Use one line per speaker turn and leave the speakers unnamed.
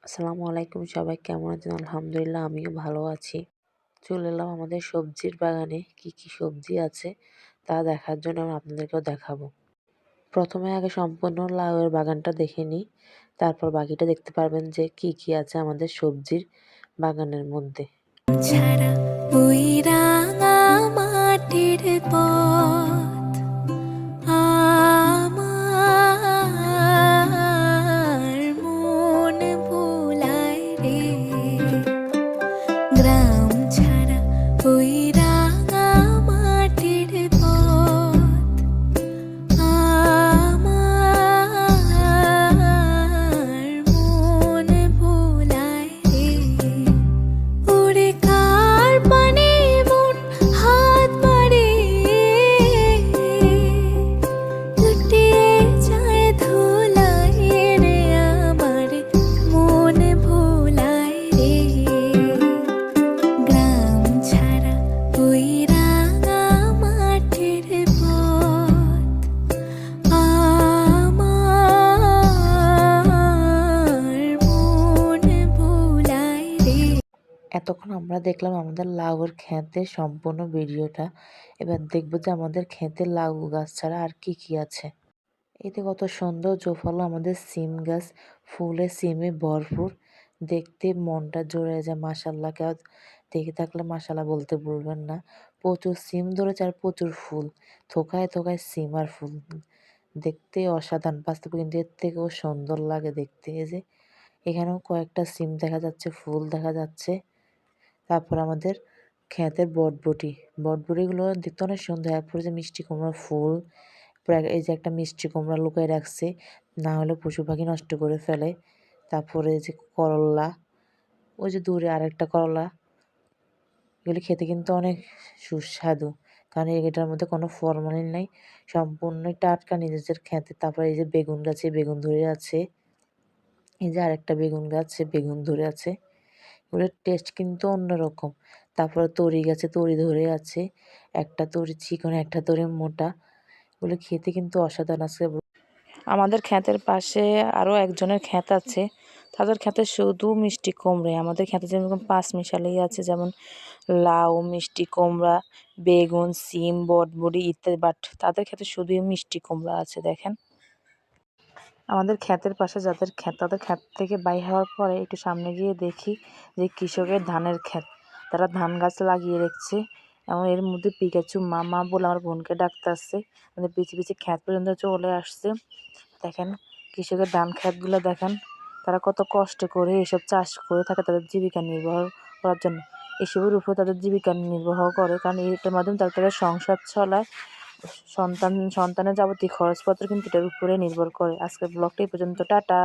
আসসালামু আলাইকুম, সবাই কেমন আছেন? আলহামদুলিল্লাহ আমিও ভালো আছি। চলে এলাম আমাদের সবজির বাগানে। কি কি সবজি আছে তা দেখার জন্য আমি আপনাদেরকেও দেখাবো। প্রথমে আগে সম্পূর্ণ লাউয়ের বাগানটা দেখে নিই। তারপর বাকিটা দেখতে পারবেন যে কি কি আছে আমাদের সবজির বাগানের মধ্যে।
ছাড়া ওই রাঙা মাটির পথ আমার মন ভোলায় রে। গ্রাম ছাড়া ওই রাঙা মাটির পথ আমার মন ভোলায় রে। ওরে কার পানে মন হাত বাড়িয়ে লুটিয়ে যায় ধুলায় রে। আমার মন ভোলায় রে। গ্রাম ছাড়া ওই রাঙা মাটির পথ আমার মন ভোলায় রে।
এতক্ষণ আমরা দেখলাম আমাদের লাউয়ের ক্ষেতের সম্পূর্ণ ভিডিওটা। এবার দেখব যে আমাদের ক্ষেতে লাউ গাছ ছাড়া আর কি কি আছে। এতে কত সুন্দর জোফালো আমাদের সিম গাছ, ফুলে সিমে ভরপুর। দেখতে মনটা জুড়ে যায়। মাশাআল্লাহ, কেউ দেখে থাকলে মাশাআল্লাহ বলতে ভুলবেন না। প্রচুর সিম ধরেছে আর প্রচুর ফুল, থোকায় থোকায় সিম আর ফুল। দেখতে অসাধারণ, বাস্তবে কিন্তু এর থেকেও সুন্দর লাগে দেখতে। এই যে এখানেও কয়েকটা সিম দেখা যাচ্ছে, ফুল দেখা যাচ্ছে। তারপর আমাদের ক্ষেতের বটবটিগুলো দেখতে অনেক সুন্দর। এরপরে যে মিষ্টি কুমড়া ফুল, এই যে একটা মিষ্টি কুমড়া লুকায় রাখছে, না হলে পশু পাখি নষ্ট করে ফেলে। তারপরে এই যে করল্লা, ওই যে দূরে আরেকটা করলা। এগুলি খেতে কিন্তু অনেক সুস্বাদু, কারণ এটার মধ্যে কোনো ফরমালিন নাই, সম্পূর্ণই টাটকা নিজেদের ক্ষেতে। তারপরে এই যে বেগুন গাছে বেগুন ধরে আছে, এই যে আরেকটা বেগুন গাছে বেগুন ধরে আছে। এগুলোর টেস্ট কিন্তু অন্যরকম। তারপরে তরি গাছে তরি ধরে আছে, একটা তরি চিকন একটা তরি মোটা। এগুলো খেতে কিন্তু অসাধারণ আছে। আমাদের ক্ষেতের পাশে আরও একজনের ক্ষেত আছে, তাদের ক্ষেতে শুধু মিষ্টি কুমড়ে। আমাদের ক্ষেতে যেরকম পাঁচ মিশালেই আছে, যেমন লাউ, মিষ্টি কুমড়া, বেগুন, সিম, বটবড়ি ইত্যাদি। বাট তাদের ক্ষেতে শুধুই মিষ্টি কুমড়া আছে। দেখেন আমাদের ক্ষেতের পাশে যাদের ক্ষেত, তাদের ক্ষেত থেকে বাইর হওয়ার পরে একটু সামনে গিয়ে দেখি যে কৃষকের ধানের ক্ষেত, তারা ধান গাছ লাগিয়ে রেখেছে। এবং এর মধ্যে পিকাচু মামা বলে আমার বোনকে ডাকতে আসছে, আমাদের পিছিয়ে পিছিয়ে ক্ষেত পর্যন্ত চলে আসছে। দেখেন কৃষকের ধান ক্ষেতগুলো দেখেন, তারা কত কষ্ট করে এসব চাষ করে থাকে তাদের জীবিকা নির্বাহ করার জন্য। এসবের উপরে তাদের জীবিকা নির্বাহ করে, কারণ এটার মাধ্যমে তারা তাদের সংসার চলায়। সন্তানের যাবতীয় খরচপত্র কিন্তু এটার উপরে নির্ভর করে। আজকের ব্লগটা এই পর্যন্ত, টাটা।